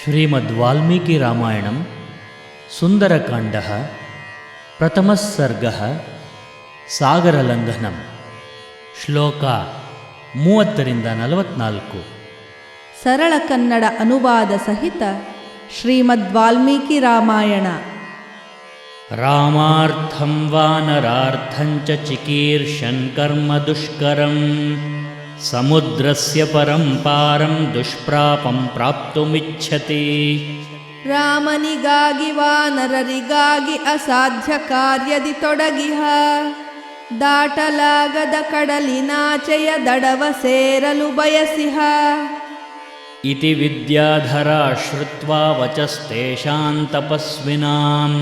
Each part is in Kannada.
ಶ್ರೀಮದ್ವಾಲ್ಮೀಕಿರಾಮಾಯಣಂ ಸುಂದರಕಾಂಡಃ ಪ್ರಥಮಃ ಸರ್ಗಃ ಸಾಗರಲಂಘನಂ ಶ್ಲೋಕ 30-44. ಸರಳ ಕನ್ನಡ ಅನುವಾದ ಸಹಿತ ಶ್ರೀಮದ್ವಾಲ್ಮೀಕಿ ರಾಮಾಯಣ. ರಾಮಾರ್ಥಂ ವಾನರಾರ್ಥಂಚ ಚಿಕೀರ್ಷನ್ ಕರ್ಮ ದುಷ್ಕರಂ ಸಮುದ್ರಸ್ಯ ಪರಂ ಪಾರಂ ದುಷ್ಪ್ರಾಪಂ ಪ್ರಾಪ್ತುಮಿಚ್ಛತಿ. ರಾಮನಿಗಾಗಿ ವಾನರರಿಗಾಗಿ ಅಸಾಧ್ಯ ಕಾರ್ಯದಿ ತೊಡಗಿಹ, ದಾಟಲಾಗದ ಕಡಲಿನಾಚೆಯ ದಡವ ಸೇರಲು ಬಯಸಿಹ. ಇತಿ ವಿದ್ಯಾಧರಾ ಶ್ರುತ್ವಾ ವಚಸ್ತೇಷಾಂ ತಪಸ್ವಿನಾಂ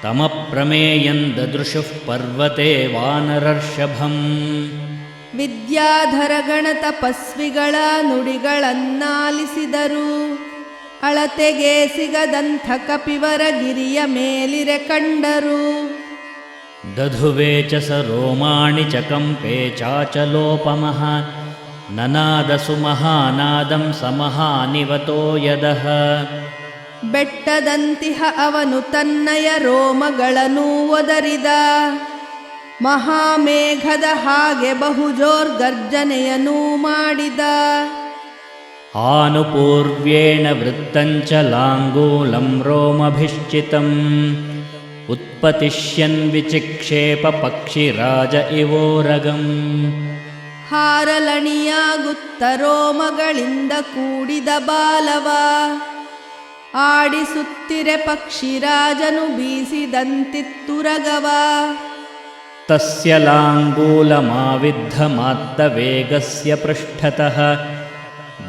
ತಮಪ್ರಮೇಯಂ ದದೃಶುಃ ಪರ್ವತೆ ವಾನರರ್ಷಭಂ. ವಿದ್ಯಾಧರ ಗಣ ತಪಸ್ವಿಗಳ ನುಡಿಗಳನ್ನಾಲಿಸಿದರು. ಅಳತೆಗೆ ಸಿಗದಂಥ ಕಪಿವರ ಗಿರಿಯ ಮೇಲಿರೆ ಕಂಡರು. ದಧುವೆ ಚ ಸ ರೋಮಾಣಿ ಚ ಕಂಪೆ ಚಾಚಲೋಪಮಃ ನನಾದ ಸುಮಹಾನಾದಂ ಸಮಹಾನಿವತೋ ಯದಃ. ಬೆಟ್ಟದಂತಿಹ ಅವನು ತನ್ನಯ ರೋಮಗಳನ್ನು ಒದರಿದ, ಮಹಾಮೇಘದ ಹಾಗೆ ಬಹುಜೋರ್ ಗರ್ಜನೆಯನ್ನೂ ಮಾಡಿದ. ಆನುಪೂರ್ವ್ಯೇಣ ವೃತ್ತಂಚ ಲಾಂಗೂಲಂ ರೋಮಭಿಶ್ಚಿತಂ ಉತ್ಪತಿಷ್ಯನ್ ವಿಚಿಕ್ಷೇಪ ಪಕ್ಷಿರಾಜ ಇವೋರಗಂ. ಹಾರಲಣಿಯಾಗುತ್ತ ರೋಮಗಳಿಂದ ಕೂಡಿದ ಬಾಲವ, ಆಡಿಸುತ್ತಿರೆ ಪಕ್ಷಿರಾಜನು ಬೀಸಿದಂತಿತ್ತುರಗವ. ತಸ್ಯ ಲಾಂಗೂಲಮಾವಿದ್ಧಮಾತ್ತ ವೇಗಸ್ಯ ಪೃಷ್ಠತಃ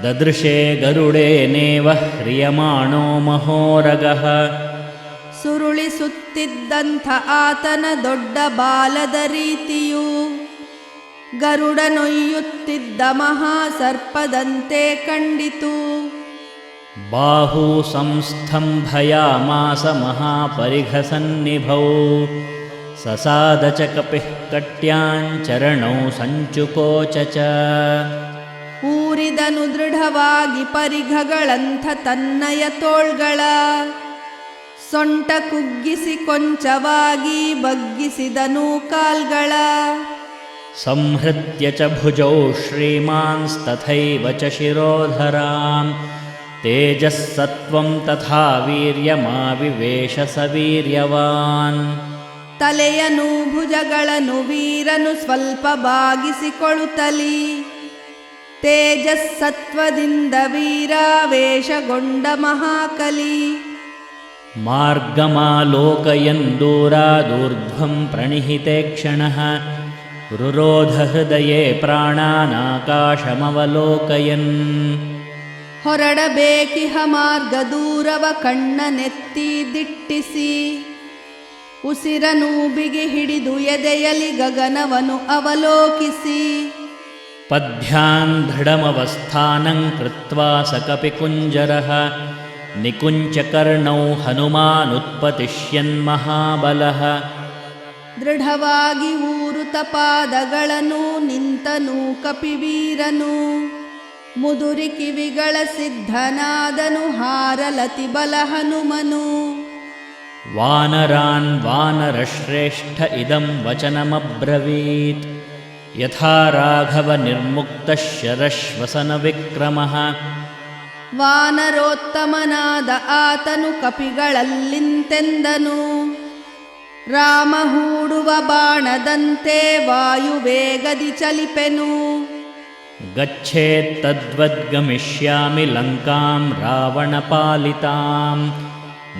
ದದೃಶೇ ಗರುಡೇನೇವ ಹ್ರಿಯಮಾಣೋ ಮಹೋರಗಃ. ಸುರುಳಿಸುತ್ತಿದ್ದಂಥ ಆತನ ದೊಡ್ಡ ಬಾಲದ ರೀತಿಯು ಗರುಡನೊಯ್ಯುತ್ತಿದ್ದ ಮಹಾಸರ್ಪದಂತೆ ಕಂಡಿತು. ಬಾಹು ಸಂಸ್ಥಂಭಯಾಮಾಸ ಮಹಾಪರಿಘಸನ್ನಿಭೌ ಸಸಾದ ಚ ಕಪಿಃ ಕಟ್ಯಾಂಚರಣೌ ಸಂಚುಕೋಚ. ಊರಿದನು ದೃಢವಾಗಿ ಪರಿಘಗಳಂಥ ತನ್ನಯ ತೋಳ್ಗಳ, ಸೊಂಟ ಕುಗ್ಗಿಸಿ ಕೊಂಚವಾಗಿ ಬಗ್ಗಿಸಿದನು ಕಾಲ್ಗಳ. ಸಂಹೃತ್ಯ ಚ ಭುಜೌ ಶ್ರೀಮಾಂಸ್ತಥೈವ ಚ ಶಿರೋಧರಾಂ ತೇಜಸ್ಸತ್ವಂ ತಥಾ ವೀರ್ಯಮಾವಿವೇಶ ಸ ವೀರ್ಯವಾನ್. ತಲೆಯನು ಭುಜಗಳನ್ನು ವೀರನು ಸ್ವಲ್ಪ ಬಾಗಿಸಿಕೊಳ್ಳುತ್ತಲಿ, ತೇಜಸ್ಸತ್ವದಿಂದ ವೀರಾವೇಶಗೊಂಡ ಮಹಾಕಲಿ. ಮಾರ್ಗಮಾಲೋಕಯನ್ ದೂರಾದೂರ್ಧ್ವಂ ಪ್ರಣಿಹಿತೆ ಕ್ಷಣಃ ರುರೋಧ ಹೃದಯೇ ಪ್ರಾಣಾನಾಕಾಶಮವಲೋಕಯನ್. ಹೊರಡಬೇಕಿಹ ಮಾರ್ಗ ದೂರವ ಕಣ್ಣನೆತ್ತಿ ದಿಟ್ಟಿಸಿ, ಉಸಿರನು ಬಿಗಿ ಹಿಡಿದು ಎದೆಯಲಿ ಗಗನವನು ಅವಲೋಕಿಸಿ. ಪದ್ಭ್ಯಾಂ ದೃಢಮವಸ್ಥಾನಂ ಕೃತ್ವಾ ಸ ಕಪಿಕುಂಜರಃ ನಿಕುಂಚ ಕರ್ಣೌ ಹನುಮಾನುತ್ಪತಿಷ್ಯನ್ ಮಹಾಬಲಃ. ದೃಢವಾಗಿ ಊರುತ ಪಾದಗಳನ್ನು ನಿಂತನು ಕಪಿವೀರನು, ಮುದುರಿ ಕಿವಿಗಳ ಸಿದ್ಧನಾದನು ಹಾರಲತಿ ಬಲ ಹನುಮನು. ವಾನರಾನ್ ವಾನರಶ್ರೇಷ್ಠ ಇದಂ ವಚನಮಬ್ರವೀತ್ ಯಥಾ ರಾಘವ ನಿರ್ಮುಕ್ತಃ ಶರಶ್ವಸನ ವಿಕ್ರಮಃ. ವಾನರೋತ್ತಮನಾದ ಆತನು ಕಪಿಗಳಲ್ಲಿಂತೆಂದನು, ರಾಮ ಹೂಡುವ ಬಾಣದಂತೆ ವಾಯುವೇಗದಿ ಚಲಿಪೆನು. ಗಚ್ಚೇತ್ತದ್ವದ್ಗಮಿಷ್ಯಾಮಿ ಲಂಕಾಂ ರಾವಣಪಾಲಿತಾಂ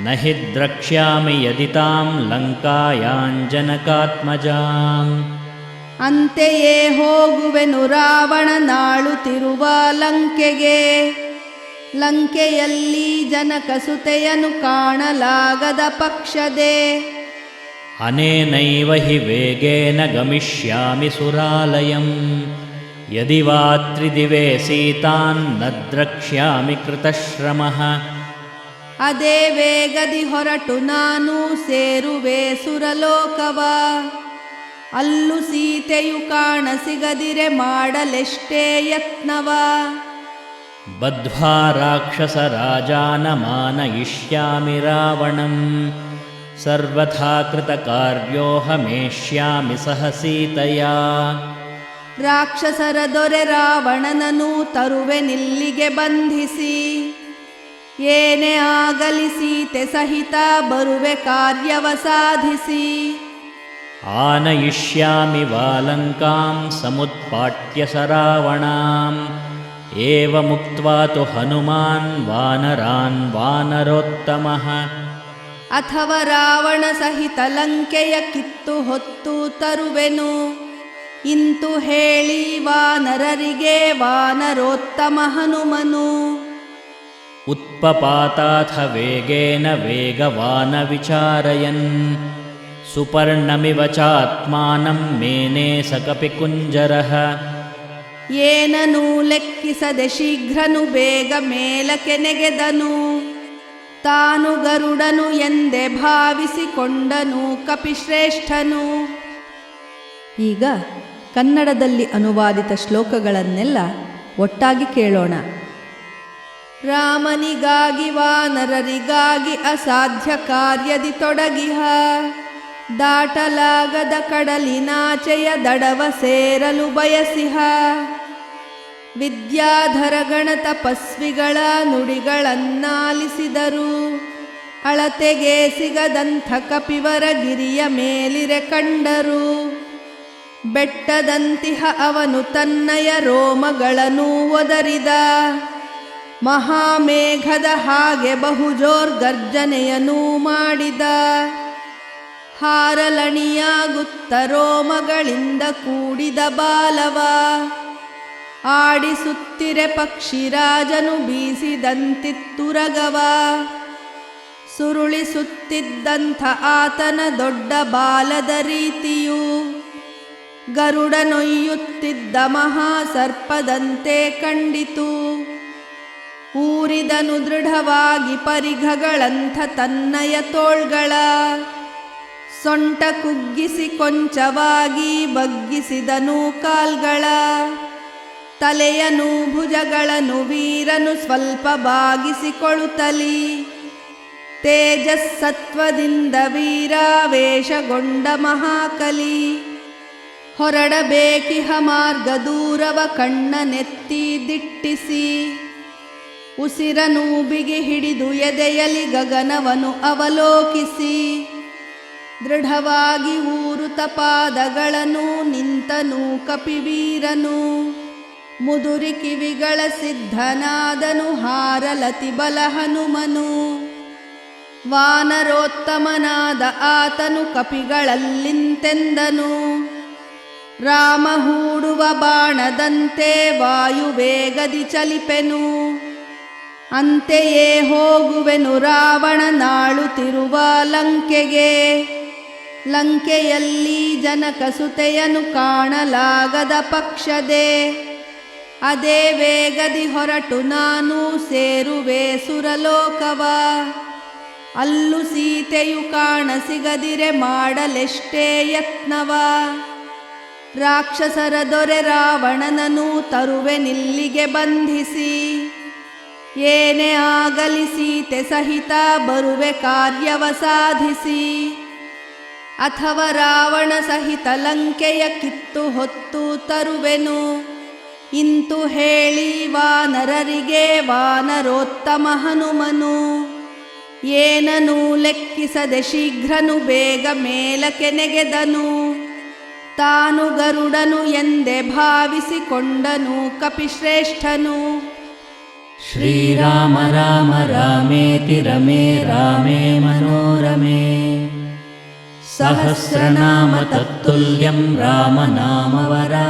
ನ ಹಿ ದ್ರಕ್ಷ್ಯಾಮಿ ಯದಿ ತಾಂ ಲಂಕಾಯಾಂ ಜನಕಾತ್ಮಜಾಂ. ಅಂತೆಯೇ ಹೋಗುವೆನು ರಾವಣನಾಳುತ್ತಿರುವ ಲಂಕೆಗೆ, ಲಂಕೆಯಲ್ಲಿ ಜನಕಸುತೆಯನು ಕಾಣಲಾಗದ ಪಕ್ಷದೆ. ಅನೇನೈವ ಹಿ ವೇಗೇನ ಗಮಿಷ್ಯಾಮಿ ಸುರಾಲಯಂ ಯದಿ ವಾ ತ್ರಿದಿವೆ ಸೀತಾನ್ ನ ದ್ರಕ್ಷ್ಯಾಮಿ ಕೃತಶ್ರಮಃ. ಅದೇ ವೇಗದಿ ಹೊರಟು ನಾನು ಸೇರುವೆ ಸುರಲೋಕವ, ಅಲ್ಲೂ ಸೀತೆಯು ಕಾಣಸಿಗದಿರೆ ಮಾಡಲೆಷ್ಟೇ ಯತ್ನವ. ಬದ್ಧ್ವಾ ರಾಕ್ಷಸರಾಜಾನಮಾನಯಿಷ್ಯಾಮಿ ರಾವಣಂ ಸರ್ವಥಾ ಕೃತಕಾರ್ಯೋಹಮೇಷ್ಯಾಮಿ ಸಹ ಸೀತಯಾ. ರಾಕ್ಷಸರ ದೊರೆ ರಾವಣನನು ತರುವೆನಿಲ್ಲಿಗೆ ಬಂಧಿಸಿ, ಏನೇ ಆಗಲಿ ಸೀತೆ ಸಹಿತ ಬರುವೆ ಕಾರ್ಯವ ಸಾಧಿಸಿ. ಆನಯಿಷ್ಯಾಮಿ ವಾಲಂಕಾಂ ಸಮುತ್ಪಾಟ್ಯ ಸ ರಾವಣಾಂ ಏವಮುಕ್ತ್ವಾ ತು ಹನುಮಾನ್ ವಾನರಾನ್ ವಾನರೋತ್ತಮಃ. ಅಥವ ರಾವಣ ಸಹಿತ ಲಂಕೆಯ ಕಿತ್ತು ಹೊತ್ತು ತರುವೆನು, ಇಂತು ಹೇಳಿ ವಾನರರಿಗೆ ವಾನರೋತ್ತಮ ಹನುಮನು. ಉತ್ಪಪಾತಾಥ ವೇಗೇನ ವೇಗವಾನ ವಿಚಾರಯನ್ ಸುಪರ್ಣಮಿವ ಚಾತ್ಮಾನಂ ಮೇನೆ ಸ ಕಪಿಕುಂಜರಃ. ಏನನೂ ಲೆಕ್ಕಿಸದೆ ಶೀಘ್ರನು ಬೇಗ ಮೇಲಕ್ಕೆ ನೆಗೆದನು, ತಾನು ಗರುಡನು ಎಂದೇ ಭಾವಿಸಿಕೊಂಡನು ಕಪಿಶ್ರೇಷ್ಠನು. ಈಗ ಕನ್ನಡದಲ್ಲಿ ಅನುವಾದಿತ ಶ್ಲೋಕಗಳನ್ನೆಲ್ಲ ಒಟ್ಟಾಗಿ ಕೇಳೋಣ. ರಾಮನಿಗಾಗಿ ವಾನರರಿಗಾಗಿ ಅಸಾಧ್ಯ ಕಾರ್ಯದಿ ತೊಡಗಿಹ, ದಾಟಲಾಗದ ಕಡಲಿನಾಚೆಯ ದಡವ ಸೇರಲು ಬಯಸಿಹ. ವಿದ್ಯಾಧರ ಗಣ ತಪಸ್ವಿಗಳ ನುಡಿಗಳನ್ನಾಲಿಸಿದರು, ಅಳತೆಗೆ ಸಿಗದಂಥ ಕಪಿವರ ಗಿರಿಯ ಮೇಲಿರೆ ಕಂಡರು. ಬೆಟ್ಟದಂತಿಹ ಅವನು ತನ್ನಯ ರೋಮಗಳನ್ನು ಒದರಿದ, ಮಹಾಮೇಘದ ಹಾಗೆ ಬಹುಜೋರ್ ಗರ್ಜನೆಯನೂ ಮಾಡಿದ. ಹಾರಲಣಿಯಾಗುತ್ತ ರೋಮಗಳಿಂದ ಕೂಡಿದ ಬಾಲವ, ಆಡಿಸುತ್ತಿರೆ ಪಕ್ಷಿರಾಜನು ಬೀಸಿದಂತಿತ್ತುರಗವ. ಸುರುಳಿಸುತ್ತಿದ್ದಂಥ ಆತನ ದೊಡ್ಡ ಬಾಲದ ರೀತಿಯು, ಗರುಡನೊಯ್ಯುತ್ತಿದ್ದ ಮಹಾಸರ್ಪದಂತೆ ಕಂಡಿತು. ಊರಿದನು ದೃಢವಾಗಿ ಪರಿಘಗಳಂಥ ತನ್ನಯ ತೋಳ್ಗಳ, ಸೊಂಟ ಕುಗ್ಗಿಸಿ ಕೊಂಚವಾಗಿ ಬಗ್ಗಿಸಿದನು ಕಾಲ್ಗಳ. ತಲೆಯನು ಭುಜಗಳನ್ನು ವೀರನು ಸ್ವಲ್ಪ ಬಾಗಿಸಿಕೊಳ್ಳುತ್ತಲಿ, ತೇಜಸ್ಸತ್ವದಿಂದ ವೀರಾವೇಶಗೊಂಡ ಮಹಾಕಲಿ. ಹೊರಡಬೇಕಿಹ ಮಾರ್ಗ ದೂರವ ಕಣ್ಣನೆತ್ತಿ ದಿಟ್ಟಿಸಿ, ಉಸಿರನು ಬಿಗಿ ಹಿಡಿದು ಎದೆಯಲಿ ಗಗನವನು ಅವಲೋಕಿಸಿ. ದೃಢವಾಗಿ ಊರುತ ಪಾದಗಳನ್ನು ನಿಂತನು ಕಪಿವೀರನು, ಮುದುರಿ ಕಿವಿಗಳ ಸಿದ್ಧನಾದನು ಹಾರಲತಿ ಬಲ ಹನುಮನು. ವಾನರೋತ್ತಮನಾದ ಆತನು ಕಪಿಗಳಲ್ಲಿಂತೆಂದನು, ರಾಮ ಹೂಡುವ ಬಾಣದಂತೆ ವಾಯುವೇಗದಿ ಚಲಿಪೆನು. ಅಂತೆಯೇ ಹೋಗುವೆನು ರಾವಣನಾಳುತ್ತಿರುವ ಲಂಕೆಗೆ, ಲಂಕೆಯಲ್ಲಿ ಜನಕಸುತೆಯನು ಕಾಣಲಾಗದ ಪಕ್ಷದೆ. ಅದೇ ವೇಗದಿ ಹೊರಟು ನಾನು ಸೇರುವೆ ಸುರಲೋಕವ, ಅಲ್ಲೂ ಸೀತೆಯು ಕಾಣಸಿಗದಿರೆ ಮಾಡಲೆಷ್ಟೇ ಯತ್ನವ. ರಾಕ್ಷಸರ ದೊರೆ ರಾವಣನನು ತರುವೆನಿಲ್ಲಿಗೆ ಬಂಧಿಸಿ, ಏನೇ ಆಗಲಿ ಸೀತೆ ಸಹಿತ ಬರುವೆ ಕಾರ್ಯವ ಸಾಧಿಸಿ. ಅಥವ ರಾವಣ ಸಹಿತ ಲಂಕೆಯ ಕಿತ್ತು ಹೊತ್ತು ತರುವೆನು, ಇಂತು ಹೇಳಿ ವಾನರರಿಗೆ ವಾನರೋತ್ತಮ ಹನುಮನು. ಏನನೂ ಲೆಕ್ಕಿಸದೆ ಶೀಘ್ರನು ಬೇಗ ಮೇಲಕ್ಕೆ ನೆಗೆದನು, ತಾನು ಗರುಡನು ಎಂದೇ ಭಾವಿಸಿಕೊಂಡನು ಕಪಿಶ್ರೇಷ್ಠನು. ಶ್ರೀರಾಮ ರಾಮ ರಾಮೇತಿ ರಮೇ ರಾಮೇ ಮನೋರಮೇ, ಸಹಸ್ರನಾಮ ತತ್ತುಲ್ಯಂ ರಾಮನಾಮ ವರಾನನೆ.